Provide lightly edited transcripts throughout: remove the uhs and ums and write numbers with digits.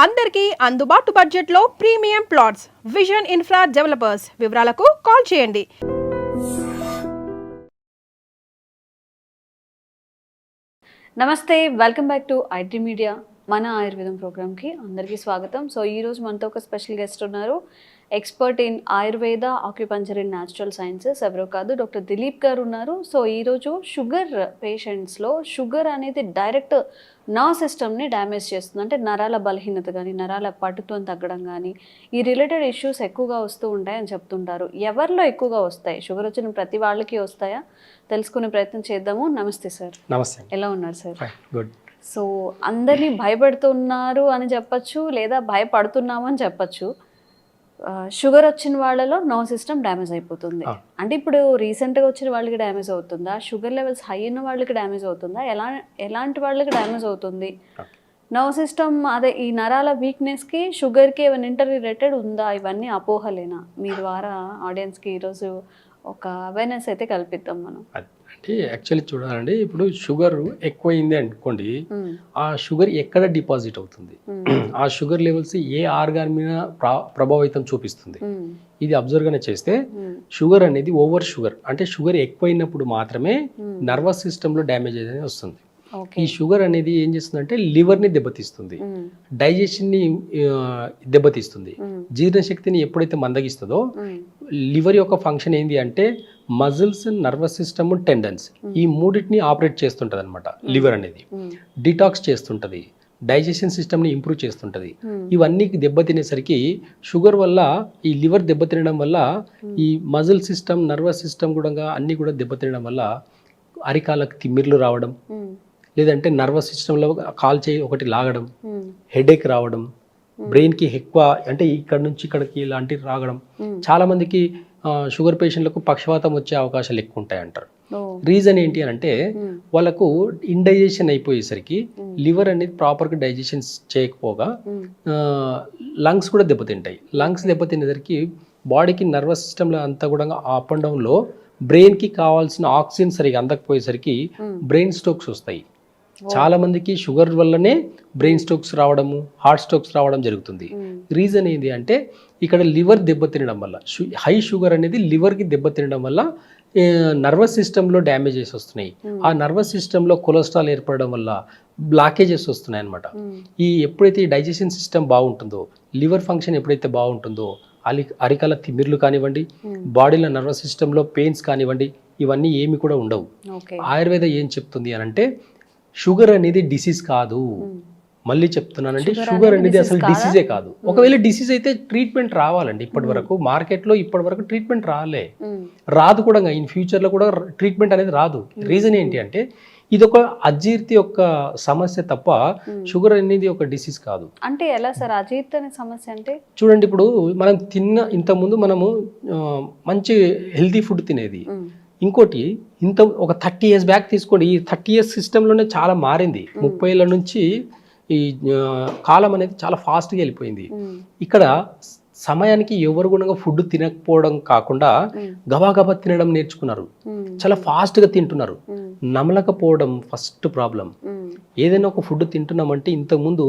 అందరికీ అందుబాటు బడ్జెట్లో premium plots vision infra developers. వివరాలకు కాల్ చేయండి. నమస్తే, welcome back to IT media. మన ఆయుర్వేదం ప్రోగ్రామ్కి అందరికీ స్వాగతం. సో ఈరోజు మనతో ఒక స్పెషల్ గెస్ట్ ఉన్నారు. Expert in Ayurveda, acupuncture in natural sciences, ఎవరో కాదు, డాక్టర్ దిలీప్ గారు ఉన్నారు. సో ఈరోజు షుగర్ పేషెంట్స్లో షుగర్ అనేది డైరెక్ట్ నర్వ్ సిస్టమ్ని డ్యామేజ్ చేస్తుంది. అంటే నరాల బలహీనత కానీ, నరాల పటుత్వం తగ్గడం కానీ, ఈ రిలేటెడ్ ఇష్యూస్ ఎక్కువగా వస్తూ ఉంటాయని చెప్తుంటారు. ఎవరిలో ఎక్కువగా వస్తాయి? షుగర్ వచ్చిన ప్రతి వాళ్ళకి వస్తాయా? తెలుసుకునే ప్రయత్నం చేద్దాము. నమస్తే సార్. నమస్తే. ఎలా ఉన్నారు సార్? గుడ్. సో అందరినీ భయపెడుతున్నారు అని చెప్పచ్చు, లేదా భయపడుతున్నాము అని చెప్పచ్చు. షుగర్ వచ్చిన వాళ్ళలో నర్వ్ సిస్టమ్ డ్యామేజ్ అయిపోతుంది. అంటే ఇప్పుడు రీసెంట్గా వచ్చిన వాళ్ళకి డ్యామేజ్ అవుతుందా? షుగర్ లెవెల్స్ హై ఉన్న వాళ్ళకి డ్యామేజ్ అవుతుందా? ఎలాంటి వాళ్ళకి డ్యామేజ్ అవుతుంది? నర్వ్ సిస్టమ్ అదే ఈ నరాల వీక్నెస్కి షుగర్కి ఏమైనా ఇంటర్ రిలేటెడ్ ఉందా? ఇవన్నీ అపోహలేనా? మీ ద్వారా ఆడియన్స్కి ఈరోజు ఒక అవేర్నెస్ అయితే కల్పిద్దాం మనం. అంటే యాక్చువల్లీ చూడాలండి, ఇప్పుడు షుగర్ ఎక్కువైంది అనుకోండి, ఆ షుగర్ ఎక్కడ డిపాజిట్ అవుతుంది, ఆ షుగర్ లెవెల్స్ ఏ ఆర్గాన్ మీద ప్రభావితం చూపిస్తుంది, ఇది అబ్జర్వ్గానే చేస్తే షుగర్ అనేది ఓవర్ షుగర్, అంటే షుగర్ ఎక్కువైనప్పుడు మాత్రమే నర్వస్ సిస్టంలో డ్యామేజ్ అనేది వస్తుంది. ఈ షుగర్ అనేది ఏం చేస్తుందంటే లివర్ని దెబ్బతీస్తుంది, డైజెషన్ని దెబ్బతీస్తుంది, జీర్ణశక్తిని ఎప్పుడైతే మందగిస్తుందో, లివర్ యొక్క ఫంక్షన్ ఏంటి అంటే మజిల్స్, నర్వస్ సిస్టమ్, టెండన్స్, ఈ మూడింటిని ఆపరేట్ చేస్తుంటుంది అనమాట. లివర్ అనేది డిటాక్స్ చేస్తుంటుంది, డైజెషన్ సిస్టమ్ని ఇంప్రూవ్ చేస్తుంటుంది. ఇవన్నీ దెబ్బతినేసరికి షుగర్ వల్ల, ఈ లివర్ దెబ్బతినడం వల్ల ఈ మజిల్ సిస్టమ్, నర్వస్ సిస్టమ్ కూడా అన్నీ కూడా దెబ్బతినడం వల్ల అరికాలకు తిమ్మిర్లు రావడం, లేదంటే నర్వస్ సిస్టంలో కాల్ చేయి ఒకటి లాగడం, హెడేక్ రావడం, బ్రెయిన్కి ఎక్కువ అంటే ఇక్కడ నుంచి ఇక్కడికి ఇలాంటివి రాగడం. చాలా మందికి షుగర్ పేషెంట్లకు పక్షవాతం వచ్చే అవకాశాలు ఎక్కువ ఉంటాయి అంటారు. రీజన్ ఏంటి అని అంటే వాళ్ళకు ఇండైజెషన్ అయిపోయేసరికి లివర్ అనేది ప్రాపర్గా డైజెషన్ చేయకపోగా లంగ్స్ కూడా దెబ్బతింటాయి. లంగ్స్ దెబ్బతినేసరికి బాడీకి నర్వస్ సిస్టంలో అంతా కూడా అప్ అండ్ డౌన్లో బ్రెయిన్కి కావాల్సిన ఆక్సిజన్ సరిగా అందకపోయేసరికి బ్రెయిన్ స్ట్రోక్స్ వస్తాయి. చాలా మందికి షుగర్ వల్లనే బ్రెయిన్ స్ట్రోక్స్ రావడము, హార్ట్ స్ట్రోక్స్ రావడం జరుగుతుంది. రీజన్ ఏంటి అంటే ఇక్కడ లివర్ దెబ్బతినడం వల్ల, హై షుగర్ అనేది లివర్కి దెబ్బతినడం వల్ల నర్వస్ సిస్టంలో డ్యామేజెస్ వస్తున్నాయి. ఆ నర్వస్ సిస్టంలో కొలెస్ట్రాల్ ఏర్పడడం వల్ల బ్లాకేజెస్ వస్తున్నాయి అనమాట. ఎప్పుడైతే ఈ డైజెషన్ సిస్టమ్ బాగుంటుందో, లివర్ ఫంక్షన్ ఎప్పుడైతే బాగుంటుందో, అరికాల తిమ్మిర్లు కానివ్వండి, బాడీలో నర్వస్ సిస్టంలో పెయిన్స్ కానివ్వండి, ఇవన్నీ ఏమి కూడా ఉండవు. ఆయుర్వేద ఏం చెప్తుంది అని అంటే షుగర్ అనేది డిసీజ్ కాదు. మళ్ళీ చెప్తున్నానంటే షుగర్ అనేది అసలు డిసీజే కాదు. ఒకవేళ డిసీజ్ అయితే ట్రీట్మెంట్ రావాలండి. ఇప్పటి వరకు మార్కెట్లో ట్రీట్మెంట్ రాదు కూడా. ఇన్ ఫ్యూచర్లో కూడా ట్రీట్మెంట్ అనేది రాదు. రీజన్ ఏంటి అంటే ఇది ఒక అజీర్తి యొక్క సమస్య తప్ప షుగర్ అనేది ఒక డిసీజ్ కాదు. అంటే ఎలా సార్ అజీర్తి అనే సమస్య అంటే? చూడండి, ఇప్పుడు మనం ఇంతకుముందు మనము మంచి హెల్తీ ఫుడ్ తినేది. ఇంకోటి ఒక 30 years బ్యాక్ తీసుకోండి, ఈ 30 years సిస్టంలోనే చాలా మారింది. 30 ఏళ్ళ నుంచి ఈ కాలం అనేది చాలా ఫాస్ట్గా వెళ్ళిపోయింది. ఇక్కడ సమయానికి ఎవరు కూడా ఫుడ్ తినకపోవడం కాకుండా గబాగబా తినడం నేర్చుకున్నారు. చాలా ఫాస్ట్గా తింటున్నారు. నమలకపోవడం ఫస్ట్ ప్రాబ్లం. ఏదైనా ఒక ఫుడ్ తింటున్నామంటే ఇంతకుముందు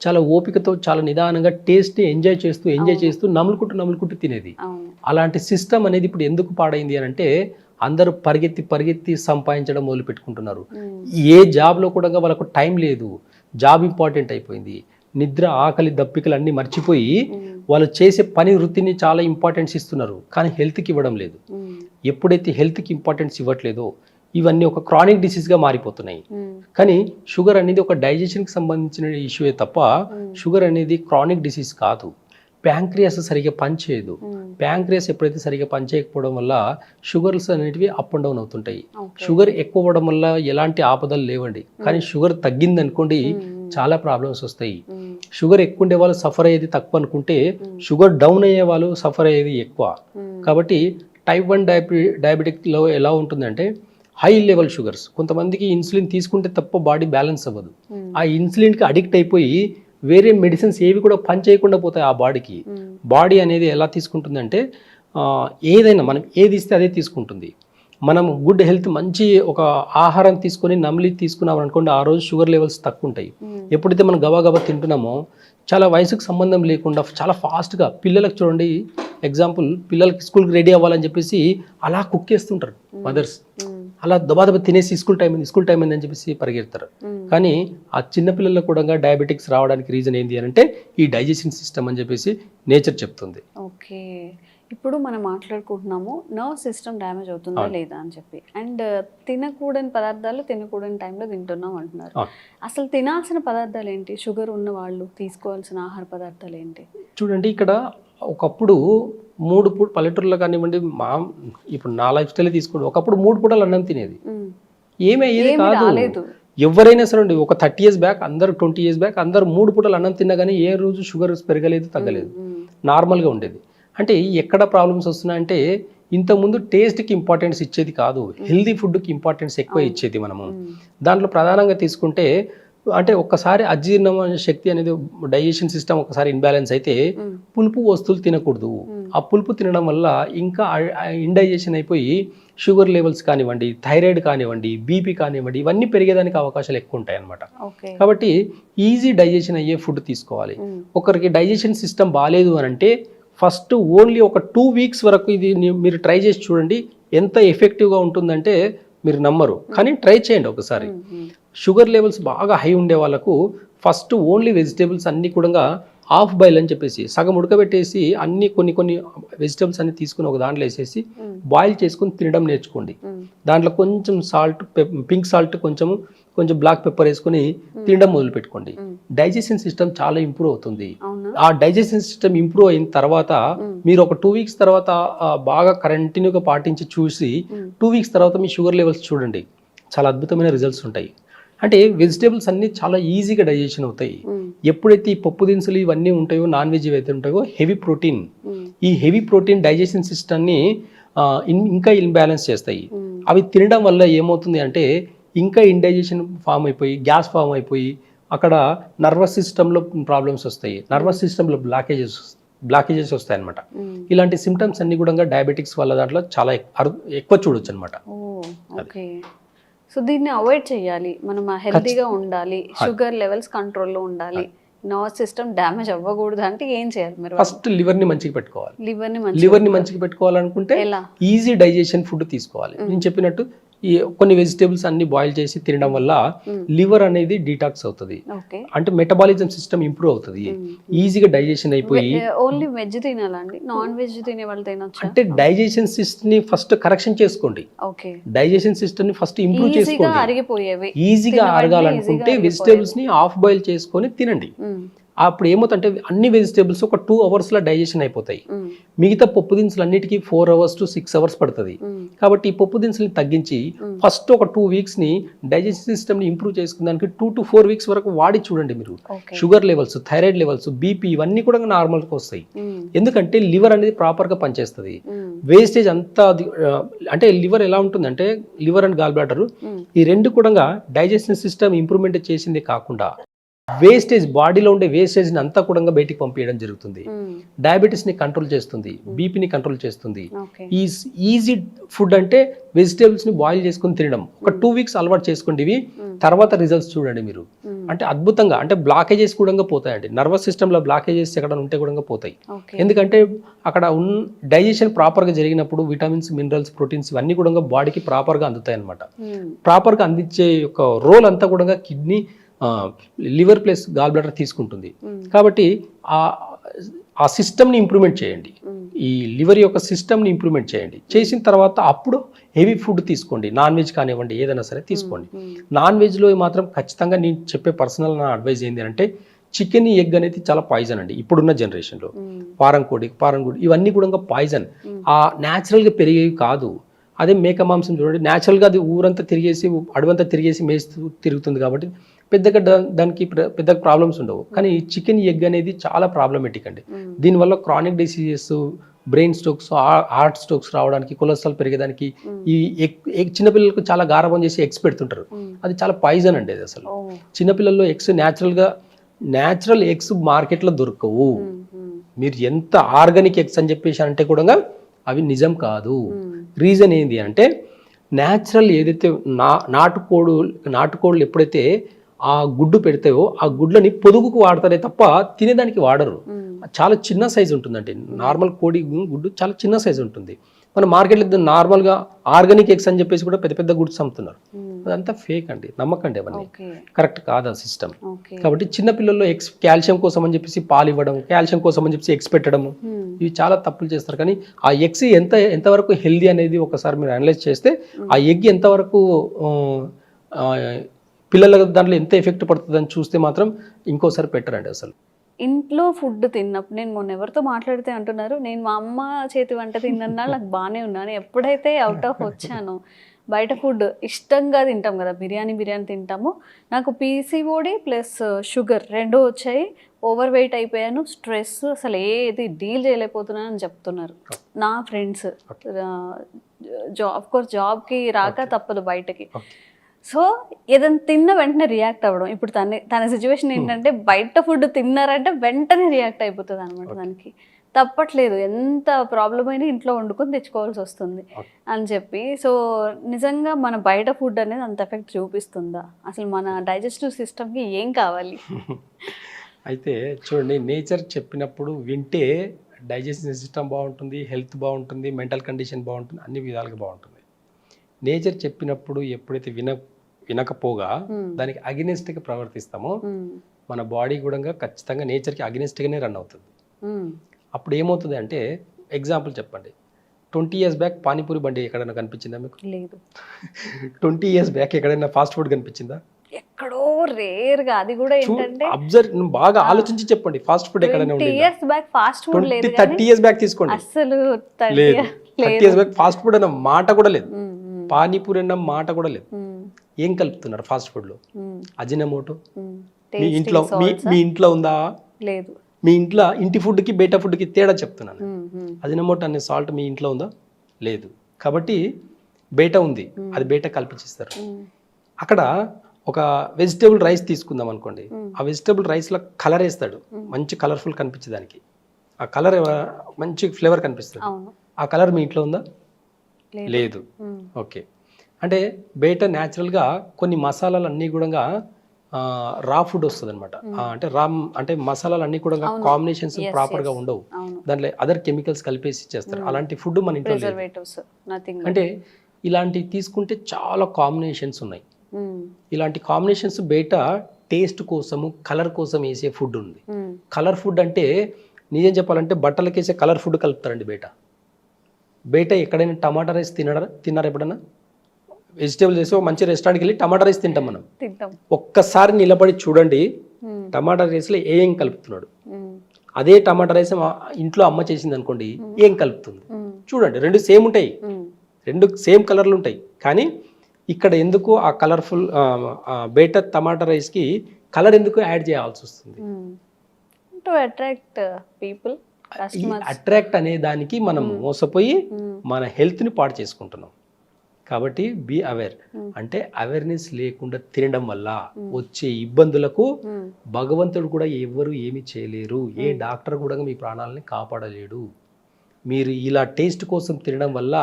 చాలా ఓపికతో, చాలా నిదానంగా టేస్ట్ని ఎంజాయ్ చేస్తూ నములుకుంటూ తినేది. అలాంటి సిస్టమ్ అనేది ఇప్పుడు ఎందుకు పాడైంది అని అంటే అందరూ పరిగెత్తి సంపాదించడం మొదలు పెట్టుకుంటున్నారు. ఏ జాబ్లో కూడా వాళ్ళకు టైం లేదు. జాబ్ ఇంపార్టెంట్ అయిపోయింది. నిద్ర, ఆకలి, దప్పికలు అన్నీ మర్చిపోయి వాళ్ళు చేసే పని వృత్తిని చాలా ఇంపార్టెన్స్ ఇస్తున్నారు, కానీ హెల్త్కి ఇవ్వడం లేదు. ఎప్పుడైతే హెల్త్కి ఇంపార్టెన్స్ ఇవ్వట్లేదో ఇవన్నీ ఒక క్రానిక్ డిసీజ్గా మారిపోతున్నాయి. కానీ షుగర్ అనేది ఒక డైజెషన్కి సంబంధించిన ఇష్యూయే తప్ప షుగర్ అనేది క్రానిక్ డిసీజ్ కాదు. ప్యాంక్రియాస్ సరిగ్గా పనిచేయదు. ప్యాంక్రియాస్ ఎప్పుడైతే సరిగ్గా పనిచేయకపోవడం వల్ల షుగర్స్ అనేటివి అప్ అండ్ డౌన్ అవుతుంటాయి. షుగర్ ఎక్కువ అవ్వడం వల్ల ఎలాంటి ఆపదలు లేవండి, కానీ షుగర్ తగ్గింది అనుకోండి చాలా ప్రాబ్లమ్స్ వస్తాయి. షుగర్ ఎక్కువ ఉండే వాళ్ళు సఫర్ అయ్యేది తక్కువ అనుకుంటే, షుగర్ డౌన్ అయ్యే వాళ్ళు సఫర్ అయ్యేది ఎక్కువ. కాబట్టి టైప్ 1 డయాబెటిక్లో ఎలా ఉంటుందంటే హై లెవెల్ షుగర్స్. కొంతమందికి ఇన్సులిన్ తీసుకుంటే తప్ప బాడీ బ్యాలెన్స్ అవ్వదు. ఆ ఇన్సులిన్కి అడిక్ట్ అయిపోయి వేరే మెడిసిన్స్ ఏవి కూడా పని చేయకుండా పోతాయి ఆ బాడీకి. బాడీ అనేది ఎలా తీసుకుంటుందంటే ఏదైనా మనం ఏది ఇస్తే అదే తీసుకుంటుంది. మనం గుడ్ హెల్త్ మంచి ఒక ఆహారం తీసుకొని నమిలి తీసుకున్నాం అనుకోండి, ఆ రోజు షుగర్ లెవెల్స్ తక్కువ ఉంటాయి. ఎప్పుడైతే మనం గబా తింటున్నామో చాలా వయసుకు సంబంధం లేకుండా చాలా ఫాస్ట్గా పిల్లలకు చూడండి, ఎగ్జాంపుల్ పిల్లలకి స్కూల్కి రెడీ అవ్వాలని చెప్పేసి అలా కుక్ చేస్తుంటారు మదర్స్. అలా దబాదబా తినేసి స్కూల్ టైం అయింది అని చెప్పేసి పరిగెడతారు. కానీ ఆ చిన్న పిల్లల్లో కూడా డయాబెటిక్స్ రావడానికి రీజన్ ఏంటి అని అంటే ఈ డైజెషన్ సిస్టమ్ అని చెప్పేసి నేచర్ చెప్తుంది. ఓకే, ఇప్పుడు మనం మాట్లాడుకుంటున్నాము నర్వ్ సిస్టమ్ డ్యామేజ్ అవుతుందా లేదా అని చెప్పి, అండ్ తినకూడని పదార్థాలు తినకూడని టైంలో తింటున్నాం అంటున్నారు. అసలు తినాల్సిన పదార్థాలు ఏంటి? షుగర్ ఉన్న వాళ్ళు తీసుకోవాల్సిన ఆహార పదార్థాలు ఏంటి? చూడండి, ఇక్కడ ఒకప్పుడు 3 పూట పల్లెటూరులో కానివ్వండి, ఇప్పుడు నా లైఫ్ స్టైల్ తీసుకోండి, ఒకప్పుడు 3 పూటలు అన్నం తినేది, ఏమీ అయ్యేది కాదు. ఎవరైనా సరే అండి, ఒక 30 years బ్యాక్ అందరు 20 years బ్యాక్ అందరు 3 పూటలు అన్నం తిన్నా కానీ ఏ రోజు షుగర్ పెరగలేదు, తగ్గలేదు, నార్మల్గా ఉండేది. అంటే ఎక్కడ ప్రాబ్లమ్స్ వస్తున్నాయంటే ఇంతకుముందు టేస్ట్కి ఇంపార్టెన్స్ ఇచ్చేది కాదు, హెల్దీ ఫుడ్కి ఇంపార్టెన్స్ ఎక్కువ ఇచ్చేది మనము. దాంట్లో ప్రధానంగా తీసుకుంటే అంటే ఒక్కసారి అజీర్ణ శక్తి అనేది డైజెషన్ సిస్టమ్ ఒకసారి ఇన్బ్యాలెన్స్ అయితే పులుపు వస్తువులు తినకూడదు. ఆ పులుపు తినడం వల్ల ఇంకా ఇండైజెషన్ అయిపోయి షుగర్ లెవెల్స్ కానివ్వండి, థైరాయిడ్ కానివ్వండి, బీపీ కానివ్వండి, ఇవన్నీ పెరిగేదానికి అవకాశాలు ఎక్కువ ఉంటాయి అన్నమాట. కాబట్టి ఈజీ డైజెషన్ అయ్యే ఫుడ్ తీసుకోవాలి. ఒకరికి డైజెషన్ సిస్టమ్ బాగాలేదు అని అంటే ఫస్ట్ ఓన్లీ ఒక 2 weeks వరకు ఇది మీరు ట్రై చేసి చూడండి, ఎంత ఎఫెక్టివ్గా ఉంటుందంటే మీరు నమ్మరు, కానీ ట్రై చేయండి ఒకసారి. షుగర్ లెవెల్స్ బాగా హై ఉండే వాళ్ళకు ఫస్ట్ ఓన్లీ వెజిటేబుల్స్ అన్నీ కూడా హాఫ్ బాయిల్ అని చెప్పేసి సగం ఉడకబెట్టేసి అన్ని కొన్ని వెజిటేబుల్స్ అన్ని తీసుకుని ఒక దాంట్లో వేసేసి బాయిల్ చేసుకుని తినడం నేర్చుకోండి. దాంట్లో కొంచెం సాల్ట్, పింక్ సాల్ట్, కొంచెం బ్లాక్ పెప్పర్ వేసుకుని తినడం మొదలు పెట్టుకోండి. డైజెషన్ సిస్టమ్ చాలా ఇంప్రూవ్ అవుతుంది. ఆ డైజెషన్ సిస్టమ్ ఇంప్రూవ్ అయిన తర్వాత మీరు ఒక 2 weeks తర్వాత బాగా కంటిన్యూగా పాటించి చూసి 2 weeks తర్వాత మీ షుగర్ లెవెల్స్ చూడండి, చాలా అద్భుతమైన రిజల్ట్స్ ఉంటాయి. అంటే వెజిటేబుల్స్ అన్ని చాలా ఈజీగా డైజెషన్ అవుతాయి. ఎప్పుడైతే ఈ పప్పు దినుసులు ఇవన్నీ ఉంటాయో, నాన్ వెజ్ అయితే ఉంటాయో, హెవీ ప్రోటీన్, ఈ హెవీ ప్రోటీన్ డైజెషన్ సిస్టమ్ని ఇంకా ఇన్బ్యాలెన్స్ చేస్తాయి. అవి తినడం వల్ల ఏమవుతుంది అంటే ఇంకా ఇండైజెషన్ ఫామ్ అయిపోయి, గ్యాస్ ఫామ్ అయిపోయి అక్కడ నర్వస్ సిస్టంలో ప్రాబ్లమ్స్ వస్తాయి, నర్వస్ సిస్టంలో బ్లాకేజెస్ వస్తాయి అనమాట. ఇలాంటి సిమ్టమ్స్ అన్ని కూడా డయాబెటిక్స్ వల్ల దాంట్లో చాలా ఎక్కువ చూడొచ్చు అనమాట. సో దీన్ని అవాయిడ్ చేయాలి, మనం హెల్తీగా ఉండాలి, షుగర్ లెవెల్స్ కంట్రోల్లో ఉండాలి, నర్వస్ సిస్టమ్ డ్యామేజ్ అవ్వకూడదు అంటే ఏం చేయాలి? మీరు ఫస్ట్ లివర్ని మంచిగా పెట్టుకోవాలి. లివర్ని మంచిగా పెట్టుకోవాలనుకుంటే ఈజీ డైజెషన్ ఫుడ్ తీసుకోవాలి. నేను చెప్పినట్టు ఈ కొన్ని వెజిటేబుల్స్ అన్ని బాయిల్ చేసి తినడం వల్ల లివర్ అనేది డీటాక్స్ అవుతుంది, అంటే మెటబాలిజం సిస్టమ్ ఇంప్రూవ్ అవుతుంది, ఈజీగా డైజెషన్ అయిపోయి. ఓన్లీ వెజ్ తినాలండి, నాన్ వెజ్ తినే వాళ్ళు తినొచ్చు అంటే డైజెషన్ సిస్టమ్ ని ఫస్ట్ కరెక్షన్ చేసుకోండి. డైజెషన్ సిస్టమ్ ని ఫస్ట్ ఇంప్రూవ్ చేసుకోండి. ఈజీగా అరగాలనుకుంటే వెజిటేబుల్స్ ని హాఫ్ బాయిల్ చేసుకొని తినండి. అప్పుడు ఏమవుతుందంటే అన్ని వెజిటేబుల్స్ ఒక 2 hours డైజెషన్ అయిపోతాయి. మిగతా పప్పు దినుసులు అన్నిటికీ 4 hours to 6 hours పడుతుంది. కాబట్టి ఈ పప్పు దినుసులని తగ్గించి ఫస్ట్ ఒక 2 weeks డైజెషన్ సిస్టమ్ని ఇంప్రూవ్ చేసుకున్నానికి 2 to 4 weeks వరకు వాడి చూడండి. మీరు sugar levels, thyroid levels, BP ఇవన్నీ కూడా నార్మల్గా వస్తాయి. ఎందుకంటే లివర్ అనేది ప్రాపర్గా పనిచేస్తుంది. వేస్టేజ్ అంతా అంటే లివర్ ఎలా ఉంటుందంటే లివర్ అండ్ గాల్ బ్లాడర్ ఈ రెండు కూడా డైజెషన్ సిస్టమ్ ఇంప్రూవ్మెంట్ చేసింది కాకుండా వేస్టేజ్, బాడీలో ఉండే వేస్టేజ్ని అంతా కూడా బయటికి పంపించడం జరుగుతుంది. డయాబెటీస్ని కంట్రోల్ చేస్తుంది, బీపీని కంట్రోల్ చేస్తుంది. ఈజీ ఫుడ్ అంటే వెజిటేబుల్స్ని బాయిల్ చేసుకుని తినడం ఒక 2 weeks అలవాటు చేసుకోండి. ఇవి తర్వాత రిజల్ట్స్ చూడండి మీరు, అంటే అద్భుతంగా, అంటే బ్లాకేజెస్ కూడా పోతాయండి. నర్వస్ సిస్టంలో బ్లాకేజెస్ ఎక్కడ ఉంటే కూడా పోతాయి. ఎందుకంటే అక్కడ డైజెషన్ ప్రాపర్గా జరిగినప్పుడు విటమిన్స్, మినరల్స్, ప్రోటీన్స్ ఇవన్నీ కూడా బాడీకి ప్రాపర్గా అందుతాయి అనమాట. ప్రాపర్గా అందించే యొక్క రోల్ అంతా కూడా kidney, liver plus gall bladder తీసుకుంటుంది. కాబట్టి ఆ సిస్టమ్ని ఇంప్రూవ్మెంట్ చేయండి, ఈ లివర్ యొక్క సిస్టమ్ని ఇంప్రూవ్మెంట్ చేయండి. చేసిన తర్వాత అప్పుడు హెవీ ఫుడ్ తీసుకోండి, నాన్ వెజ్ కానివ్వండి, ఏదైనా సరే తీసుకోండి. నాన్ వెజ్లో మాత్రం ఖచ్చితంగా నేను చెప్పే పర్సనల్ నా అడ్వైజ్ ఏంటి అంటే చికెన్, ఎగ్ అనేది చాలా పాయిజన్ అండి ఇప్పుడున్న జనరేషన్లో. పారం కోడి ఇవన్నీ కూడా పాయిజన్, న్యాచురల్గా పెరిగేవి కాదు. అదే మేక మాంసం చూడండి, న్యాచురల్గా అది ఊరంతా తిరిగేసి, అడవంతా తిరిగేసి మేస్తూ తిరుగుతుంది కాబట్టి పెద్దగా దానికి పెద్దగా ప్రాబ్లమ్స్ ఉండవు. కానీ చికెన్, ఎగ్ అనేది చాలా ప్రాబ్లమేటిక్ అండి. దీనివల్ల chronic diseases, brain strokes, heart strokes రావడానికి, కొలెస్ట్రాల్ పెరిగేదానికి, ఈ చిన్నపిల్లలకు చాలా గారభం చేసి ఎగ్స్ పెడుతుంటారు. అది చాలా పాయిజన్ అండి. అది అసలు చిన్నపిల్లల్లో ఎగ్స్ న్యాచురల్ ఎగ్స్ మార్కెట్లో దొరకవు. మీరు ఎంత ఆర్గానిక్ ఎగ్స్ అని చెప్పేసి అంటే కూడా అవి నిజం కాదు. రీజన్ ఏంటి అంటే న్యాచురల్ ఏదైతే నాటుకోళ్ళు ఎప్పుడైతే ఆ గుడ్డు పెడితేవో ఆ గుడ్లని పొదుగుకు వాడతారే తప్ప తినేదానికి వాడరు. చాలా చిన్న సైజు ఉంటుందండి. నార్మల్ కోడి గుడ్డు చాలా చిన్న సైజు ఉంటుంది. మన మార్కెట్లో నార్మల్గా ఆర్గానిక్ ఎగ్స్ అని చెప్పేసి కూడా పెద్ద పెద్ద గుడ్స్ అమ్ముతున్నారు. అదంతా ఫేక్ అండి, నమ్మకండి, అవన్నీ కరెక్ట్ కాదు ఆ సిస్టమ్. కాబట్టి చిన్నపిల్లల్లో ఎగ్స్ కాల్షియం కోసం అని చెప్పేసి పాలు ఇవ్వడం, కాల్షియం కోసం అని చెప్పేసి ఎగ్స్ పెట్టడము, ఇవి చాలా తప్పులు చేస్తారు. కానీ ఆ ఎగ్స్ ఎంతవరకు హెల్దీ అనేది ఒకసారి మీరు అనలైజ్ చేస్తే ఆ ఎగ్ ఎంతవరకు పిల్లల దాంట్లో ఎంత ఎఫెక్ట్ పడుతుందని చూస్తే మాత్రం ఇంకోసారి పెట్టరండి అసలు. ఇంట్లో ఫుడ్ తిన్నప్పుడు నేను మొన్న ఎవరితో మాట్లాడితే అంటున్నారు, నేను మా అమ్మ చేతి వంట తిన్నా నాకు బాగానే ఉన్నాను, ఎప్పుడైతే అవుట్ ఆఫ్ వచ్చాను బయట ఫుడ్ ఇష్టంగా తింటాం కదా, బిర్యానీ తింటాము, నాకు పీసీఓడి ప్లస్ షుగర్ రెండు వచ్చాయి, ఓవర్ వెయిట్ అయిపోయాను, స్ట్రెస్, అసలు ఏది డీల్ చేయలేకపోతున్నాను అని చెప్తున్నారు నా ఫ్రెండ్స్. జాబ్కి రాక తప్పదు బయటకి. సో ఏదైనా తిన్న వెంటనే రియాక్ట్ అవ్వడం. ఇప్పుడు తన సిచ్యువేషన్ ఏంటంటే బయట ఫుడ్ తిన్నారంటే వెంటనే రియాక్ట్ అయిపోతుంది అనమాట. దానికి తప్పట్లేదు, ఎంత ప్రాబ్లం అయినా ఇంట్లో వండుకొని తెచ్చుకోవాల్సి వస్తుంది అని చెప్పి. సో నిజంగా మన బయట ఫుడ్ అనేది అంత ఎఫెక్ట్ చూపిస్తుందా? అసలు మన డైజెస్టివ్ సిస్టమ్కి ఏం కావాలి? అయితే చూడండి, నేచర్ చెప్పినప్పుడు వింటే డైజెస్టివ్ సిస్టమ్ బాగుంటుంది, హెల్త్ బాగుంటుంది, మెంటల్ కండిషన్ బాగుంటుంది, అన్ని విధాలుగా బాగుంటుంది. నేచర్ చెప్పినప్పుడు ఎప్పుడైతే వినకపోగా దానికి అగెనిస్ట్గా ప్రవర్తిస్తామో మన బాడీ కూడా ఖచ్చితంగా నేచర్కి అగెనిస్ట్గానే రన్ అవుతుంది. అప్పుడు ఏమవుతుంది అంటే, ఎగ్జాంపుల్ చెప్పండి, 20 years బ్యాక్ పానీపూరి బండి ఎక్కడైనా కనిపించిందా మీకు? లేదు. 20 years బ్యాక్ ఎక్కడైనా ఫాస్ట్ ఫుడ్ కనిపించిందా? ఎక్కడో రేర్గా. అది కూడా ఏంటంటే అబ్జర్వ్, బాగా ఆలోచించి చెప్పండి, ఫాస్ట్ ఫుడ్ ఎక్కడైనా ఉంది? 20 years బ్యాక్ ఫాస్ట్ ఫుడ్ లేదు. 30 years బ్యాక్ తీసుకోండి, అసలు లేదు. 30 years బ్యాక్ ఫాస్ట్ ఫుడ్ అన్న మాట కూడా లేదు, పానీపూరి అన్న మాట కూడా లేదు. ఏం కలుపుతున్నారు ఫాస్ట్ ఫుడ్ లో? అజినమోటో. మీ ఇంట్లో ఉందా? లేదు. మీ ఇంటి ఫుడ్కి బయట ఫుడ్కి తేడా చెప్తున్నాను. అజినమోటో అనే సాల్ట్ మీ ఇంట్లో ఉందా? లేదు. కాబట్టి బయట ఉంది, అది బయట కల్పించిస్తారు. అక్కడ ఒక వెజిటేబుల్ రైస్ తీసుకుందాం అనుకోండి, ఆ వెజిటేబుల్ రైస్లో కలర్ వేస్తాడు, మంచి కలర్ఫుల్ కనిపించేదానికి. ఆ కలర్ మంచి ఫ్లేవర్ కనిపిస్తుంది. ఆ కలర్ మీ ఇంట్లో ఉందా? లేదు. ఓకే. అంటే బయట న్యాచురల్గా కొన్ని మసాలాలు అన్నీ కూడా రా ఫుడ్ వస్తుంది అనమాట. అంటే మసాలాలు అన్నీ కూడా కాంబినేషన్స్ ప్రాపర్గా ఉండవు, దాంట్లో అదర్ కెమికల్స్ కలిపేసి చేస్తారు. అలాంటి ఫుడ్ మన ఇంట్లో లేదు. అంటే ఇలాంటివి తీసుకుంటే చాలా కాంబినేషన్స్ ఉన్నాయి. ఇలాంటి కాంబినేషన్స్ బయట టేస్ట్ కోసము, కలర్ కోసం వేసే ఫుడ్ ఉంది. కలర్ ఫుడ్ అంటే నిజం చెప్పాలంటే బట్టలకి వేసే కలర్ ఫుడ్ కలుపుతారండి బయట. ఎక్కడైనా టమాటా రైస్ తిన్నారా ఎప్పుడన్నా? వెజిటేబుల్ చేసి ఒక మంచి రెస్టారెంట్కి వెళ్ళి టమాటా రైస్ తింటాం మనం. ఒక్కసారి నిలబడి చూడండి, టమాటా రైస్లో ఏం కలుపుతున్నాడు. అదే టమాటా రైస్ ఇంట్లో అమ్మ చేసింది అనుకోండి, ఏం కలుపుతుంది చూడండి. రెండు సేమ్ ఉంటాయి, రెండు సేమ్ కలర్లు ఉంటాయి. కానీ ఇక్కడ ఎందుకు ఆ కలర్ఫుల్ బయట టమాటా రైస్కి కలర్ ఎందుకు యాడ్ చేయాల్సి వస్తుంది? To attract people. అట్రాక్ట్ అనే దానికి మనం మోసపోయి మన హెల్త్ని పాడు చేసుకుంటున్నాం. కాబట్టి బీ అవేర్. అంటే అవేర్నెస్ లేకుండా తినడం వల్ల వచ్చే ఇబ్బందులకు భగవంతుడు కూడా ఎవరు ఏమి చేయలేరు, ఏ డాక్టర్ కూడా మీ ప్రాణాలని కాపాడలేడు. మీరు ఇలా టేస్ట్ కోసం తినడం వల్ల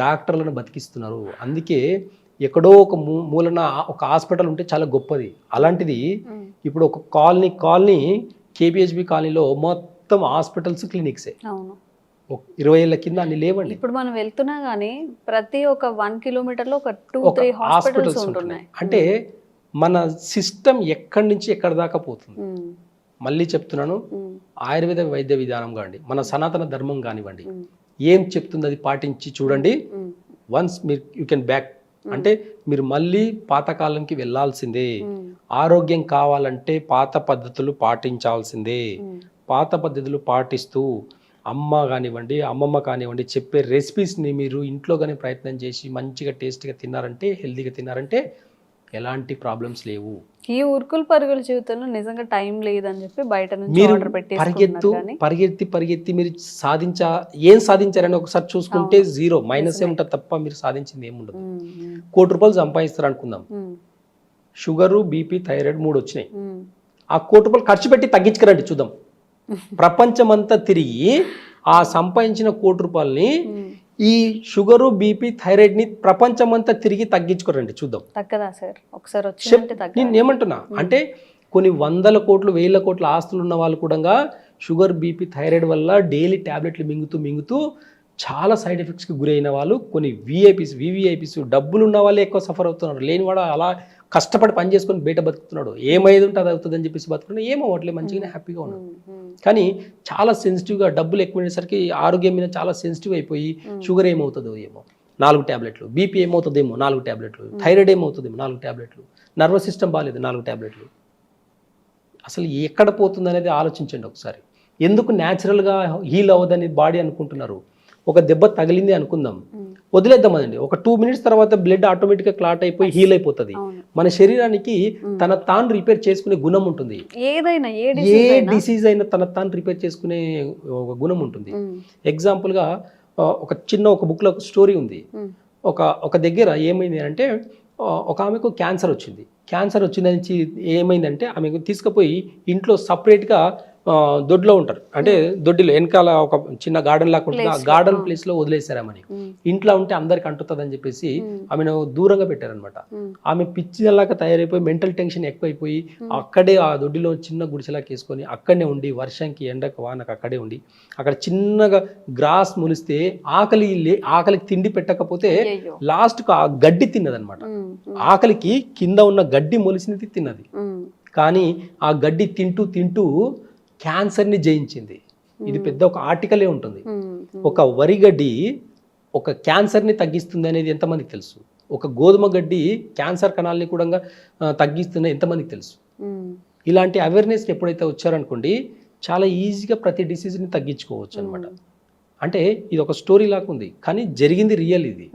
డాక్టర్లను బతికిస్తున్నారు. అందుకే ఎక్కడో ఒక మూలన ఒక హాస్పిటల్ ఉంటే చాలా గొప్పది. అలాంటిది ఇప్పుడు ఒక కాలనీ కేపీహెచ్బి కాలనీలో మొత్తం హాస్పిటల్స్, క్లినిక్సే. 20 ఏళ్ల కింద అన్ని లేవండి. ఇప్పుడు మనం వెళ్తున్నా గానీ ప్రతి ఒక 1 kilometerలో ఒక 2-3 హాస్పిటల్స్ ఉంటున్నాయి. అంటే మన సిస్టమ్ ఎక్కడి నుంచి ఎక్కడి దాకా పోతుంది. మళ్ళీ చెప్తున్నాను, ఆయుర్వేద వైద్య విధానం కానివ్వండి, మన సనాతన ధర్మం కానివ్వండి, ఏం చెప్తుంది అది పాటించి చూడండి. వన్స్ మీరు యూ కెన్ బ్యాక్, అంటే మీరు మళ్ళీ పాతకాలంకి వెళ్ళాల్సిందే. ఆరోగ్యం కావాలంటే పాత పద్ధతులు పాటించాల్సిందే. పాత పద్ధతులు పాటిస్తూ అమ్మ కానివ్వండి, అమ్మమ్మ కానివ్వండి చెప్పే రెసిపీస్ని మీరు ఇంట్లో కానీ ప్రయత్నం చేసి మంచిగా టేస్ట్గా తిన్నారంటే, హెల్తీగా తిన్నారంటే ఎలాంటి ప్రాబ్లమ్స్ లేవు. ఈ ఉరుకులు పరుగుల జీవితంలో నిజంగా టైం లేదని చెప్పి బయట నుంచి మీరు పరిగెత్తి మీరు ఏం సాధించారని ఒకసారి చూసుకుంటే జీరో, మైనస్ ఉంటుంది తప్ప మీరు సాధించింది ఏముండదు. 1 కోటి రూపాయలు సంపాదిస్తారు అనుకుందాం, షుగరు, బీపీ, థైరాయిడ్ 3 వచ్చినాయి. ఆ 1 కోటి రూపాయలు ఖర్చు పెట్టి తగ్గించుకురండి చూద్దాం. ప్రపంచమంతా తిరిగి ఆ సంపాదించిన 1 కోటి రూపాయలని ఈ షుగరు బీపీ థైరాయిడ్ని ప్రపంచమంతా తిరిగి తగ్గించుకోరండి, చూద్దాం. తగ్గదా సార్? ఒకసారి వచ్చిందంటే తగ్గదా? నేను ఏమంటున్నా అంటే కొన్ని వందల కోట్లు వేల కోట్ల ఆస్తులు ఉన్న వాళ్ళు కూడా షుగర్ బీపీ థైరాయిడ్ వల్ల డైలీ ట్యాబ్లెట్లు మింగుతూ చాలా సైడ్ ఎఫెక్ట్స్కి గురైన వాళ్ళు, కొన్ని వివిఐపీస్ డబ్బులు ఉన్న వాళ్ళే ఎక్కువ సఫర్ అవుతున్నారు. లేనివాడు అలా కష్టపడి పని చేసుకొని బయట బతుకుతున్నాడు, ఏమైంది ఉంటే అది అవుతుంది అని చెప్పేసి బతుకున్నాడు, ఏమో అట్లే మంచిగానే హ్యాపీగా ఉన్నాడు. కానీ చాలా సెన్సిటివ్గా డబ్బులు ఎక్కువ ఉండేసరికి ఆరోగ్యం మీద చాలా సెన్సిటివ్ అయిపోయి షుగర్ ఏమవుతుందో ఏమో 4 ట్యాబ్లెట్లు, బీపీ ఏమవుతుందేమో 4 ట్యాబ్లెట్లు, థైరాయిడ్ ఏమవుతుందేమో 4 ట్యాబ్లెట్లు, నర్వస్ సిస్టమ్ బాగాలేదు 4 ట్యాబ్లెట్లు. అసలు ఎక్కడ పోతుంది అనేది ఆలోచించండి ఒకసారి. ఎందుకు న్యాచురల్గా హీల్ అవ్వదని బాడీ అనుకుంటున్నారు? ఒక దెబ్బ తగిలింది అనుకుందాం, వదిలేద్దామండి, ఒక 2 మినిట్స్ తర్వాత బ్లడ్ ఆటోమేటిక్గా క్లాట్ అయిపోయి హీల్ అయిపోతుంది. మన శరీరానికి తన తాను రిపేర్ చేసుకునే గుణం ఉంటుంది. ఏదైనా ఏ డిసీజ్ అయినా తన తాను రిపేర్ చేసుకునే ఒక గుణం ఉంటుంది. ఎగ్జాంపుల్గా ఒక బుక్లో ఒక స్టోరీ ఉంది. ఒక దగ్గర ఏమైంది అంటే ఒక ఆమెకు క్యాన్సర్ వచ్చిందని ఏమైందంటే ఆమెకు తీసుకుపోయి ఇంట్లో సపరేట్గా దొడ్లో ఉంటారు, అంటే దొడ్డిలో వెనకాల ఒక చిన్న గార్డెన్ లాగా ఉంటుంది, ఆ గార్డెన్ ప్లేస్ లో వదిలేశారామని. ఇంట్లో ఉంటే అందరికి అంటుతుంది అని చెప్పేసి ఆమెను దూరంగా పెట్టారనమాట. ఆమె పిచ్చిలాగా తయారైపోయి మెంటల్ టెన్షన్ ఎక్కువైపోయి అక్కడే ఆ దొడ్డిలో చిన్న గుడిసెలాగా వేసుకొని అక్కడనే ఉండి వర్షంకి ఎండకు వానకు అక్కడే ఉండి అక్కడ చిన్నగా గ్రాస్ మొలిస్తే ఆకలికి తిండి పెట్టకపోతే లాస్ట్కు ఆ గడ్డి తిన్నదనమాట. ఆకలికి కింద ఉన్న గడ్డి మొలిసినది తిన్నది, కానీ ఆ గడ్డి తింటూ క్యాన్సర్ని జయించింది. ఇది పెద్ద ఒక ఆర్టికలే ఉంటుంది. ఒక వరి గడ్డి ఒక క్యాన్సర్ని తగ్గిస్తుంది అనేది ఎంతమందికి తెలుసు? ఒక గోధుమ గడ్డి క్యాన్సర్ కణాలని కూడా తగ్గిస్తుంది ఎంతమందికి తెలుసు? ఇలాంటి అవేర్నెస్ ఎప్పుడైతే వచ్చారనుకోండి చాలా ఈజీగా ప్రతి డిసీజ్ని తగ్గించుకోవచ్చు అనమాట. అంటే ఇది ఒక స్టోరీ లాగా ఉంది, కానీ జరిగింది రియల్ ఇది.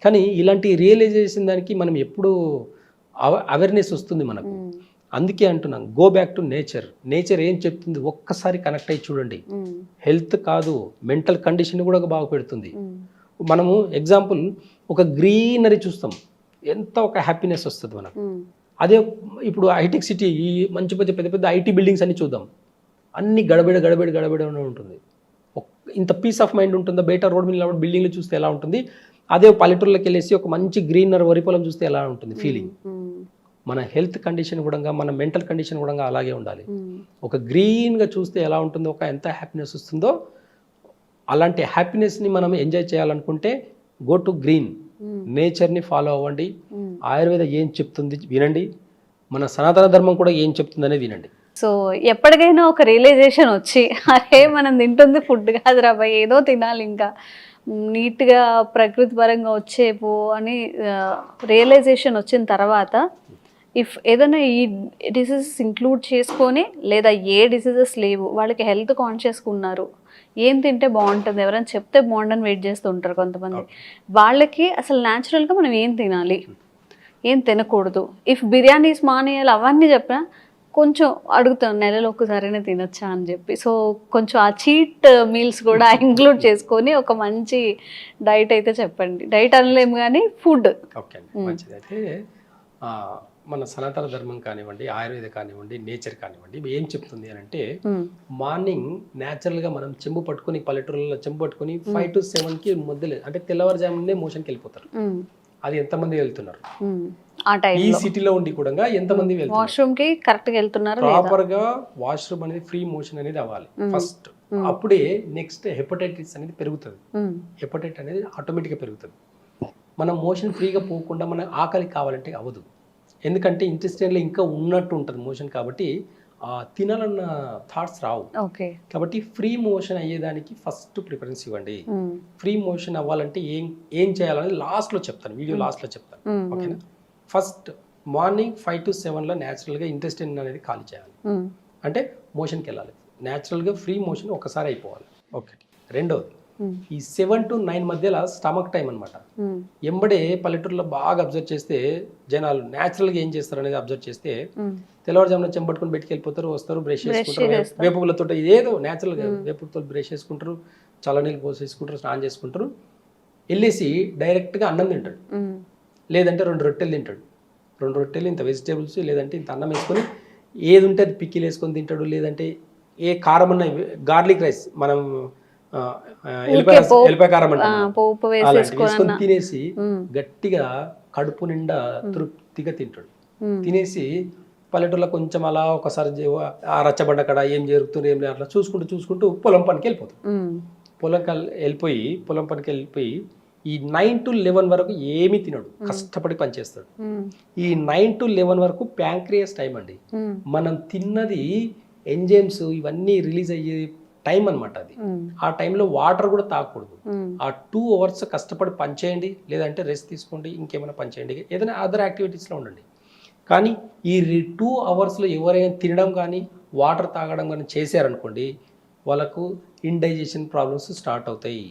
కానీ ఇలాంటి రియలైజేషన్ దానికి మనం ఎప్పుడు అవేర్నెస్ వస్తుంది మనకు. అందుకే అంటున్నాం, గో బ్యాక్ టు నేచర్ ఏం చెప్తుంది ఒక్కసారి కనెక్ట్ అయ్యి చూడండి. హెల్త్ కాదు, మెంటల్ కండిషన్ కూడా బాగా పెడుతుంది. మనము ఎగ్జాంపుల్ ఒక గ్రీనరీ చూస్తాం, ఎంత ఒక హ్యాపీనెస్ వస్తుంది మనకు. అదే ఇప్పుడు హైటెక్ సిటీ, ఈ మంచి పెద్ద ఐటీ బిల్డింగ్స్ అన్ని చూద్దాం, అన్ని గడబిడ ఉంటుంది. ఇంత పీస్ ఆఫ్ మైండ్ ఉంటుందో? బయట రోడ్ మీద బిల్డింగ్లు చూస్తే ఎలా ఉంటుంది? అదే పల్లెటూరులోకి వెళ్ళేసి ఒక మంచి గ్రీనరీ వరి పొలం చూస్తే ఎలా ఉంటుంది ఫీలింగ్? మన హెల్త్ కండిషన్ కూడా, మన మెంటల్ కండిషన్ కూడా అలాగే ఉండాలి. ఒక గ్రీన్గా చూస్తే ఎలా ఉంటుందో, ఎంత హ్యాపీనెస్ వస్తుందో, అలాంటి హ్యాపీనెస్ని మనం ఎంజాయ్ చేయాలనుకుంటే గో టు గ్రీన్, నేచర్ని ఫాలో అవ్వండి. ఆయుర్వేద ఏం చెప్తుంది వినండి, మన సనాతన ధర్మం కూడా ఏం చెప్తుంది అనేది వినండి. సో ఎప్పటికైనా ఒక రియలైజేషన్ వచ్చి, అరే మనం తింటుంది ఫుడ్ కాదురా బాయ్, ఏదో తినాలి, ఇంకా నీట్గా ప్రకృతి పరంగా వచ్చేపో అని రియలైజేషన్ వచ్చిన తర్వాత, ఇఫ్ ఏదైనా ఈ డిసీజెస్ ఇంక్లూడ్ చేసుకొని, లేదా ఏ డిసీజెస్ లేవు, వాళ్ళకి హెల్త్ కాన్షియస్గా ఉన్నారు, ఏం తింటే బాగుంటుంది, ఎవరైనా చెప్తే బాగుంటుందని వెయిట్ చేస్తూ ఉంటారు కొంతమంది, వాళ్ళకి అసలు న్యాచురల్గా మనం ఏం తినాలి, ఏం తినకూడదు, ఇఫ్ బిర్యానీస్ మానేయాలి అవన్నీ చెప్పినా కొంచెం అడుగుతాం, నెలలో ఒక్కసారైనా తినొచ్చా అని చెప్పి. సో కొంచెం ఆ చీట్ మీల్స్ కూడా ఇంక్లూడ్ చేసుకొని ఒక మంచి డైట్ అయితే చెప్పండి. డైట్ అనలేము కానీ ఫుడ్. ఓకే, మంచిదైతే మన సనాతన ధర్మం కానివ్వండి, ఆయుర్వేద కానివ్వండి, నేచర్ కానివ్వండి, ఏం చెప్తుంది అని అంటే, మార్నింగ్ న్యాచురల్గా మనం చెంబు పట్టుకొని, పల్లెటూరులో చెంబు పట్టుకొని 5 to 7కి మధ్యలో, అంటే తెల్లవారుజామునే మోషన్కి వెళ్ళిపోతారు. అది ఎంతమంది వెళ్తున్నారు? ఈ సిటీలో ఉండి కూడా ఎంతమంది వెళ్తున్నారు? వాష్రూమ్ కి కరెక్ట్ గా వెళ్తున్నారు? ప్రాపర్ గా వాష్రూమ్ అనేది ఫ్రీ మోషన్ అనేది అవ్వాలి ఫస్ట్. అప్పుడే నెక్స్ట్ హెపటైటిస్ అనేది పెరుగుతుంది. హెపటైటిస్ అనేది ఆటోమేటిక్గా పెరుగుతుంది. మనం మోషన్ ఫ్రీగా పోకుండా మన ఆకలి కావాలంటే అవ్వదు. ఎందుకంటే ఇంటెస్టైన్లో ఇంకా ఉన్నట్టు ఉంటుంది మోషన్, కాబట్టి తినాలన్న థాట్స్ రావు. కాబట్టి ఫ్రీ మోషన్ అయ్యేదానికి ఫస్ట్ ప్రిఫరెన్స్ ఇవ్వండి. ఫ్రీ మోషన్ అవ్వాలంటే ఏం చేయాలని లాస్ట్లో చెప్తాను, వీడియో లాస్ట్లో చెప్తాను, ఓకేనా? ఫస్ట్ మార్నింగ్ 5 to 7లో న్యాచురల్గా ఇంటెస్టైన్ అనేది ఖాళీ చేయాలి, అంటే మోషన్కి వెళ్ళాలి. న్యాచురల్గా ఫ్రీ మోషన్ ఒకసారి అయిపోవాలి, ఓకే. రెండవది, ఈ 7 to 9 మధ్యలో స్టమక్ టైం అనమాట. ఎంబడే పల్లెటూరులో బాగా అబ్జర్వ్ చేస్తే జనాలు న్యాచురల్గా ఏం చేస్తారు అనేది అబ్జర్వ్ చేస్తే, తెల్లవారుజామున చెంపట్టుకుని బయటికి వెళ్ళిపోతారు, వస్తారు, బ్రష్ చేసుకుంటారు, వేపులతో ఏదో న్యాచురల్గా వేపులతో బ్రష్ చేసుకుంటారు, చల్లనీళ్ళు పోసేసుకుంటారు, స్నానం చేసుకుంటారు, వెళ్ళేసి డైరెక్ట్గా అన్నం తింటాడు, లేదంటే 2 రొట్టెలు తింటాడు. 2 రొట్టెలు ఇంత వెజిటేబుల్స్, లేదంటే ఇంత అన్నం వేసుకొని ఏది ఉంటే అది పిక్కిలు వేసుకొని తింటాడు, లేదంటే ఏ కారం ఉన్న గార్లిక్ రైస్, మనం ఎల్లిపాయ కారం అంటాం. పోపు అలాంటివి వేసుకొని వేసేసుకొని తినేసి గట్టిగా కడుపు నిండా తృప్తిగా తింటాడు. తినేసి పల్లెటూరులో కొంచెం అలా ఒకసారి ఆ రచ్చబండ కడ ఏం జరుగుతుంది ఏం లేదు అట్లా చూసుకుంటూ పొలం పనికి వెళ్ళిపోతాడు. పొలం పనికి వెళ్ళిపోయి ఈ 9 to 11 వరకు ఏమీ తినడు, కష్టపడి పనిచేస్తాడు. ఈ 9 to 11 వరకు ప్యాంక్రియాస్ టైం అండి. మనం తిన్నది ఎంజైమ్స్ ఇవన్నీ రిలీజ్ అయ్యే టైం అనమాట అది. ఆ టైంలో వాటర్ కూడా తాగకూడదు. ఆ 2 hours కష్టపడి పనిచేయండి, లేదంటే రెస్ట్ తీసుకోండి, ఇంకేమైనా పనిచేయండి, ఏదైనా అదర్ యాక్టివిటీస్లో ఉండండి. కానీ ఈ 2 hours ఎవరైనా తినడం కానీ వాటర్ తాగడం కానీ చేశారనుకోండి, వాళ్ళకు ఇండైజెషన్ ప్రాబ్లమ్స్ స్టార్ట్ అవుతాయి.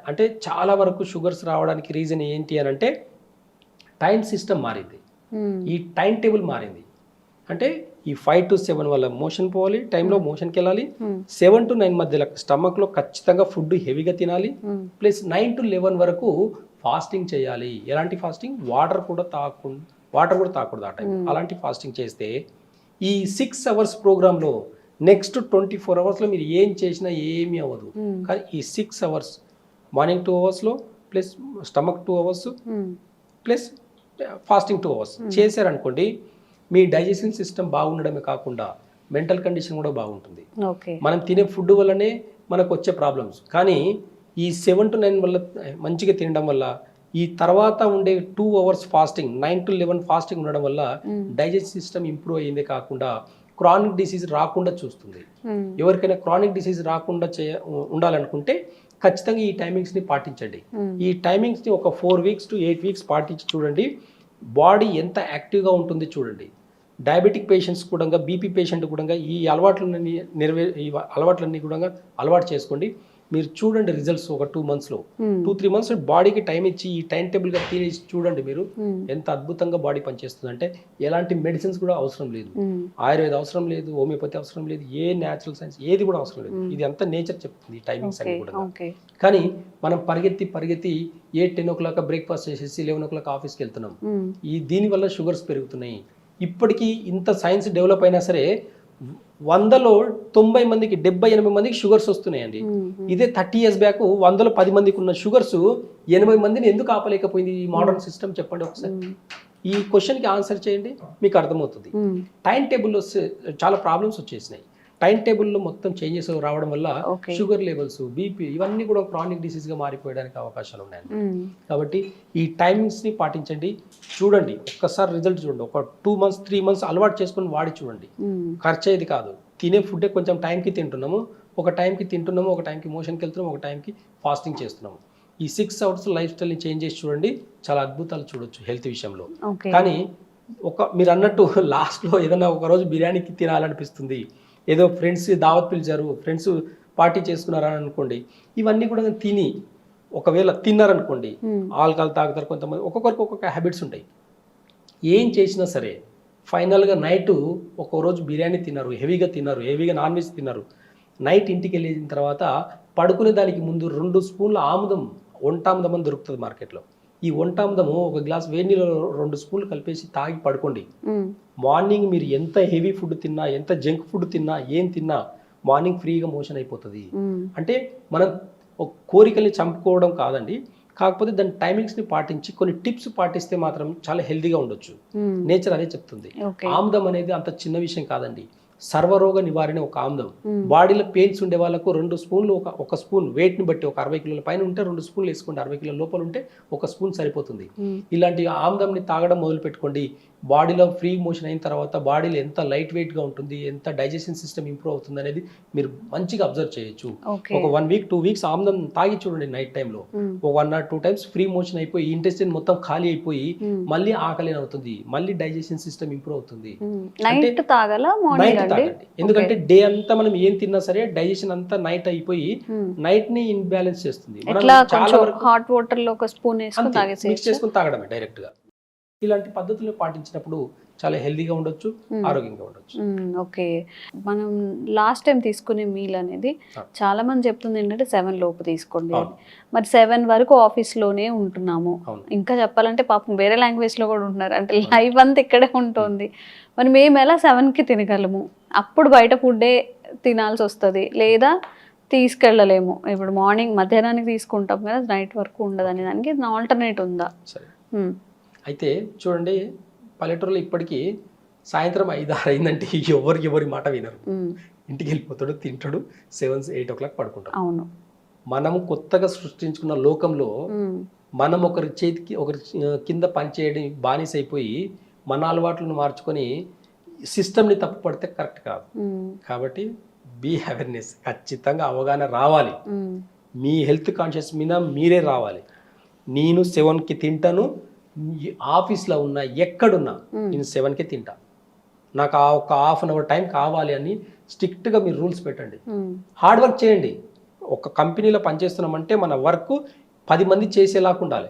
అంటే చాలా వరకు షుగర్స్ రావడానికి రీజన్ ఏంటి అని అంటే టైం సిస్టమ్ మారింది, ఈ టైం టేబుల్ మారింది. అంటే ఈ 5 to 7 వల్ల మోషన్ పోవాలి, టైంలో మోషన్కి వెళ్ళాలి. 7 to 9 మధ్యలో స్టమక్లో ఖచ్చితంగా ఫుడ్ హెవీగా తినాలి. ప్లస్ 9 to 11 వరకు ఫాస్టింగ్ చేయాలి. ఎలాంటి ఫాస్టింగ్? వాటర్ కూడా తాగకూడదు ఆ టైం. అలాంటి ఫాస్టింగ్ చేస్తే ఈ 6 hours ప్రోగ్రాంలో నెక్స్ట్ 24 hours మీరు ఏం చేసినా ఏమీ అవ్వదు. కానీ ఈ 6 hours morning 2 hours plus stomach 2 hours plus fasting 2 hours చేశారనుకోండి, మీ డైజెషన్ సిస్టమ్ బాగుండడమే కాకుండా మెంటల్ కండిషన్ కూడా బాగుంటుంది. మనం తినే ఫుడ్ వల్లనే మనకు వచ్చే ప్రాబ్లమ్స్. కానీ ఈ 7 to 9 వల్ల మంచిగా తినడం వల్ల, ఈ తర్వాత ఉండే 2 hours ఫాస్టింగ్ 9 to 11 ఫాస్టింగ్ ఉండడం వల్ల డైజెషన్ సిస్టమ్ ఇంప్రూవ్ అయ్యిందే కాకుండా క్రానిక్ డిసీజ్ రాకుండా చూస్తుంది. ఎవరికైనా క్రానిక్ డిసీజ్ రాకుండా ఉండాలనుకుంటే ఖచ్చితంగా ఈ టైమింగ్స్ని పాటించండి. ఈ టైమింగ్స్ని ఒక 4 weeks to 8 weeks పాటించి చూడండి, బాడీ ఎంత యాక్టివ్గా ఉంటుంది చూడండి. డయాబెటిక్ పేషెంట్స్ కూడా, బీపీ పేషెంట్ కూడా ఈ అలవాట్లన్నీ కూడా అలవాటు చేసుకోండి. మీరు చూడండి రిజల్ట్స్ ఒక 2 monthsలో 2-3 months బాడీకి టైం ఇచ్చి ఈ టైం టేబుల్గా తినేసి చూడండి మీరు ఎంత అద్భుతంగా బాడీ పనిచేస్తుంది. అంటే ఎలాంటి మెడిసిన్స్ కూడా అవసరం లేదు, ఆయుర్వేద అవసరం లేదు, హోమియోపతి అవసరం లేదు, ఏ న్యాచురల్ సైన్స్ ఏది కూడా అవసరం లేదు. ఇది అంతా నేచర్ చెప్తుంది ఈ టైమింగ్స్ అన్ని కూడా. కానీ మనం పరిగెత్తి 10 o'clock బ్రేక్ఫాస్ట్ చేసేసి 11 o'clock ఆఫీస్కి వెళ్తున్నాం. దీనివల్ల షుగర్స్ పెరుగుతున్నాయి. ఇప్పటికీ ఇంత సైన్స్ డెవలప్ అయినా సరే 100లో 90 మందికి 70-80 మందికి షుగర్స్ వస్తున్నాయండి. ఇదే 30 years బ్యాక్ 100లో 10 మందికి ఉన్న షుగర్స్ 80 మందిని ఎందుకు ఆపలేకపోయింది ఈ మోడర్న్ సిస్టమ్? చెప్పండి ఒకసారి. ఈ క్వశ్చన్కి ఆన్సర్ చేయండి, మీకు అర్థమవుతుంది. టైం టేబుల్లో చాలా ప్రాబ్లమ్స్ వచ్చేసినాయి. టైం టేబుల్లో మొత్తం చేంజెస్ రావడం వల్ల షుగర్ లెవెల్స్, బీపీ ఇవన్నీ కూడా క్రానిక్ డిసీజ్గా మారిపోయడానికి అవకాశాలు ఉన్నాయండి. కాబట్టి ఈ టైమింగ్స్ని పాటించండి, చూడండి, ఒక్కసారి రిజల్ట్ చూడండి. ఒక 2 months 3 months అలవాటు చేసుకొని వాడి చూడండి. ఖర్చు అయ్యేది కాదు. తినే ఫుడ్డే కొంచెం టైంకి తింటున్నాము, ఒక టైంకి మోషన్కి వెళ్తున్నాము, ఒక టైంకి ఫాస్టింగ్ చేస్తున్నాము. ఈ 6 hours లైఫ్ స్టైల్ని చేంజ్ చేసి చూడండి, చాలా అద్భుతాలు చూడొచ్చు హెల్త్ విషయంలో. కానీ మీరు అన్నట్టు లాస్ట్లో ఏదైనా ఒక రోజు బిర్యానీకి తినాలనిపిస్తుంది, ఏదో ఫ్రెండ్స్ దావత్ పిలిచారు, ఫ్రెండ్స్ పార్టీ చేసుకున్నారని అనుకోండి, ఇవన్నీ కూడా తిని ఒకవేళ తిన్నారనుకోండి, ఆల్కహాల్ తాగుతారు కొంతమంది, ఒక్కొక్కరికి ఒక్కొక్క హ్యాబిట్స్ ఉంటాయి. ఏం చేసినా సరే ఫైనల్గా నైట్ ఒక రోజు బిర్యానీ తిన్నారు, హెవీగా నాన్ వెజ్ తిన్నారు, నైట్ ఇంటికి వెళ్ళిన తర్వాత పడుకునే దానికి ముందు 2 spoons ఆముదం, వంటాముదం అని దొరుకుతుంది మార్కెట్లో. ఈ వంటాముదము ఒక గ్లాస్ వేడి నీళ్ళలో 2 spoons కలిపేసి తాగి పడుకోండి. మార్నింగ్ మీరు ఎంత హెవీ ఫుడ్ తిన్నా, ఎంత జంక్ ఫుడ్ తిన్నా, ఏం తిన్నా మార్నింగ్ ఫ్రీగా మోషన్ అయిపోతుంది. అంటే మనం కోరికల్ని చంపుకోవడం కాదండి, కాకపోతే దాని టైమింగ్స్ని పాటించి కొన్ని టిప్స్ పాటిస్తే మాత్రం చాలా హెల్తీగా ఉండొచ్చు. నేచర్ అదే చెప్తుంది. ఆముదం అనేది అంత చిన్న విషయం కాదండి. సర్వరోగ నివారణ ఒక ఆముదం. బాడీలో పెయిన్స్ ఉండే వాళ్ళకు 2 spoons, ఒక స్పూన్ వెయిట్ని బట్టి, ఒక 60 kilos పైన ఉంటే 2 spoons వేసుకోండి, 60 kilos లోపల ఉంటే 1 spoon సరిపోతుంది. ఇలాంటి ఆముదంని తాగడం మొదలు పెట్టుకోండి. బాడీలో ఫ్రీ మోషన్ అయిన తర్వాత బాడీలో ఎంత లైట్ వెయిట్గా ఉంటుంది, ఎంత డైజెషన్ సిస్టమ్ ఇంప్రూవ్ అవుతుంది అనేది మీరు మంచిగా అబ్జర్వ్ చేయొచ్చు. ఒక 1 week 2 weeks ఆముదం తాగి చూడండి నైట్ టైంలో, ఒక 1 or 2 times ఫ్రీ మోషన్ అయిపోయి ఇంటెస్టైన్ మొత్తం ఖాళీ అయిపోయి మళ్ళీ ఆకలి అవుతుంది, మళ్ళీ డైజెషన్ సిస్టమ్ ఇంప్రూవ్ అవుతుంది. నైట్ తాగండి, ఎందుకంటే డే అంతా మనం ఏం తిన్నా సరే డైజెషన్ అంతా నైట్ అయిపోయి నైట్ ని ఇన్బ్యాలెన్స్ చేస్తుంది. హాట్ వాటర్ లో 1 spoon మిక్స్ చేసుకుని తాగడమే డైరెక్ట్ గా. ఇలాంటి పద్ధతులు పాటించినప్పుడు చాలా హెల్దీగా ఉండొచ్చు, ఆరోగ్యంగా ఉండొచ్చు. ఓకే, మనం లాస్ట్ టైం తీసుకునే మీల్ అనేది చాలా మంది చెప్తుంది ఏంటంటే 7 లోపు తీసుకోండి. మరి 7 వరకు ఆఫీస్లోనే ఉంటున్నాము, ఇంకా చెప్పాలంటే పాపం వేరే లాంగ్వేజ్లో కూడా ఉంటున్నారు, అంటే లైఫ్ అంతా ఇక్కడే ఉంటుంది. మరి మేము ఎలా 7కి తినగలము? అప్పుడు బయట ఫుడ్డే తినాల్సి వస్తుంది, లేదా తీసుకెళ్ళలేము. ఇప్పుడు మార్నింగ్ మధ్యాహ్నానికి తీసుకుంటాం కదా, నైట్ వరకు ఉండదు అనే దానికి ఆల్టర్నేట్ ఉందా? సరే, అయితే చూడండి, పల్లెటూరులో ఇప్పటికీ సాయంత్రం 5-6 అయిందంటే ఎవరి మాట వినరు. ఇంటికి వెళ్ళిపోతాడు, తింటాడు, 7-8 o'clock పడుకుంటాడు. అవును. మనం కొత్తగా సృష్టించుకున్న లోకంలో మనం ఒకరి చేతికి ఒకరి కింద పనిచేయడం బానిస అయిపోయి మన అలవాట్లను మార్చుకొని సిస్టమ్ని తప్పు పడితే కరెక్ట్ కాదు. కాబట్టి బీ అవేర్నెస్, ఖచ్చితంగా అవగాహన రావాలి. మీ హెల్త్ కాన్షియస్ మీద మీరే రావాలి. నేను 7కి తింటాను, ఆఫీస్లో ఉన్నా ఎక్కడున్నా నేను 7కే తింటా, నాకు ఆ ఒక హాఫ్ అన్ అవర్ టైం కావాలి అని స్ట్రిక్ట్గా మీరు రూల్స్ పెట్టండి. హార్డ్ వర్క్ చేయండి. ఒక కంపెనీలో పనిచేస్తున్నామంటే మన వర్క్ 10 మంది చేసేలాగా ఉండాలి.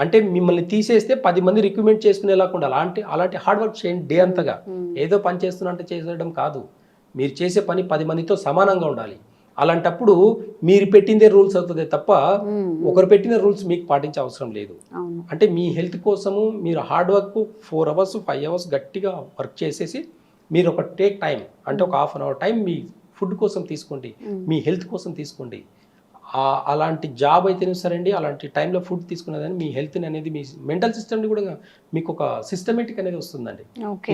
అంటే మిమ్మల్ని తీసేస్తే 10 మంది రిక్రూట్మెంట్ చేసుకునేలాగా ఉండాలి. అలాంటి హార్డ్ వర్క్ చేయండి డే అంతగా. ఏదో పని చేస్తున్నా అంటే చేసేయడం కాదు, మీరు చేసే పని 10 మందితో సమానంగా ఉండాలి. అలాంటప్పుడు మీరు పెట్టిందే రూల్స్ అవుతుంది తప్ప ఒకరు పెట్టిన రూల్స్ మీకు పాటించే అవసరం లేదు. అంటే మీ హెల్త్ కోసము మీరు హార్డ్ వర్క్ 4 hours 5 hours గట్టిగా వర్క్ చేసేసి మీరు ఒక టేక్ టైం అంటే ఒక హాఫ్ అన్ అవర్ టైం మీ ఫుడ్ కోసం తీసుకోండి, మీ హెల్త్ కోసం తీసుకోండి. అలాంటి జాబ్ అయితేనే సరే అండి, అలాంటి టైంలో ఫుడ్ తీసుకునేదని మీ హెల్త్ని అనేది మీ మెంటల్ సిస్టమ్ని కూడా మీకు ఒక సిస్టమేటిక్ అనేది వస్తుందండి.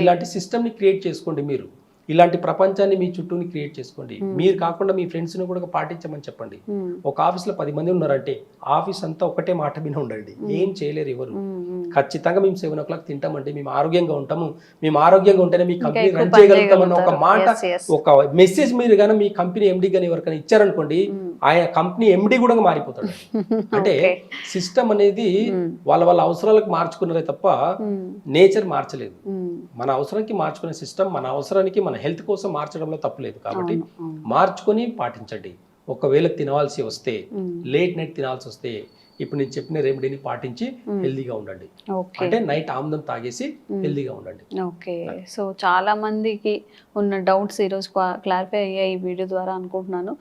ఇలాంటి సిస్టమ్ని క్రియేట్ చేసుకోండి. మీరు ఇలాంటి ప్రపంచాన్ని మీ చుట్టూని క్రియేట్ చేసుకోండి. మీరు కాకుండా మీ ఫ్రెండ్స్ని కూడా పాటించమని చెప్పండి. ఒక ఆఫీస్లో 10 మంది ఉన్నారంటే ఆఫీస్ అంతా ఒకటే మాట మీద ఉండండి, ఏం చేయలేరు ఎవరు. ఖచ్చితంగా మేము 7 o'clock తింటామండి, మేము ఆరోగ్యంగా ఉంటాము, మేము ఆరోగ్యంగా ఉంటేనే మీ కంపెనీ రన్ చేయగలుగుతామన్న ఒక మాట, ఒక మెసేజ్ మీరు కానీ మీ కంపెనీ ఎండి కానీ ఎవరికైనా ఇచ్చారనుకోండి, ఆయన కంపెనీ ఎండి కూడా మారిపోతాడు. అంటే సిస్టమ్ అనేది వాళ్ళ అవసరాలకు మార్చుకున్నారే తప్ప నేచర్ మార్చలేదు. మన అవసరానికి మార్చుకునే సిస్టమ్ మన అవసరానికి మన హెల్త్ కోసం మార్చడంలో తప్పులేదు. కాబట్టి మార్చుకొని పాటించండి. ఒకవేళ తినవలసి వస్తే, లేట్ నైట్ తినాల్సి వస్తే ఇప్పుడు నేను చెప్పిన రెమెడీని పాటించి హెల్దీగా ఉండండి. అంటే నైట్ ఆమ్లం తాగేసి హెల్దీగా ఉండండి. ఓకే, సో చాలా మందికి ఉన్న డౌట్స్ ఈరోజు క్లారిఫై అయ్యాయి ఈ వీడియో ద్వారా అనుకుంటున్నాను.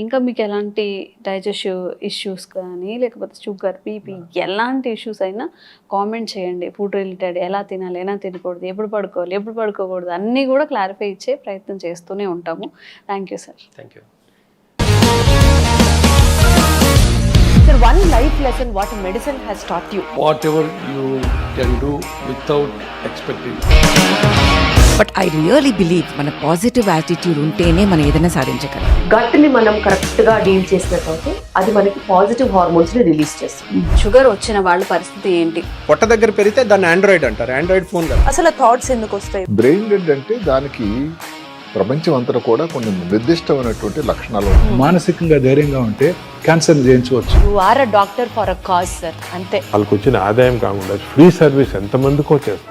ఇంకా మీకు ఎలాంటి డైజెస్టివ్ ఇష్యూస్ కానీ లేకపోతే షుగర్, బీపీ ఎలాంటి ఇష్యూస్ అయినా కామెంట్ చేయండి. ఫుడ్ రిలేటెడ్ ఎలా తినాలి, ఎలా తినకూడదు, ఎప్పుడు పడుకోవాలి, ఎప్పుడు పడుకోకూడదు అన్నీ కూడా క్లారిఫై ఇచ్చే ప్రయత్నం చేస్తూనే ఉంటాము. Thank you sir. Thank you. Sir, one life lesson what medicine has taught you. Whatever you can do without expecting. But I really believe మన పాజిటివ్ యాటిట్యూడ్ ఉంటేనే మనం ఏదైనా సాధించగలం. గట్ ని మనం కరెక్ట్ గా డీల్ చేసినట్లయితే అది మనకి పాజిటివ్ హార్మోన్స్ ని రిలీజ్ చేస్తుంది. షుగర్ వచ్చిన వాళ్ళ పరిస్థితి ఏంటి? పొట్ట దగ్గర పెరిగితే దాన్ని ఆండ్రాయిడ్ అంటారు, ఆండ్రాయిడ్ ఫోన్ కదా. అసలు థాట్స్ ఎందుకు వస్తాయి? బ్రెయిన్ డెడ్ అంటే దానికి ప్రపంచం అంతా కూడా కొన్ని నిర్దిష్టమైనటువంటి లక్షణాలు ఉన్నాయి. మానసికంగా ధైర్యంగా ఉంటే క్యాన్సర్ జయించవచ్చు. You are a doctor for a cause sir, అంతే. వాళ్ళకి వచ్చిన ఆదాయం కాకుండా ఫ్రీ సర్వీస్ ఎంతమందికో చేస్తారు.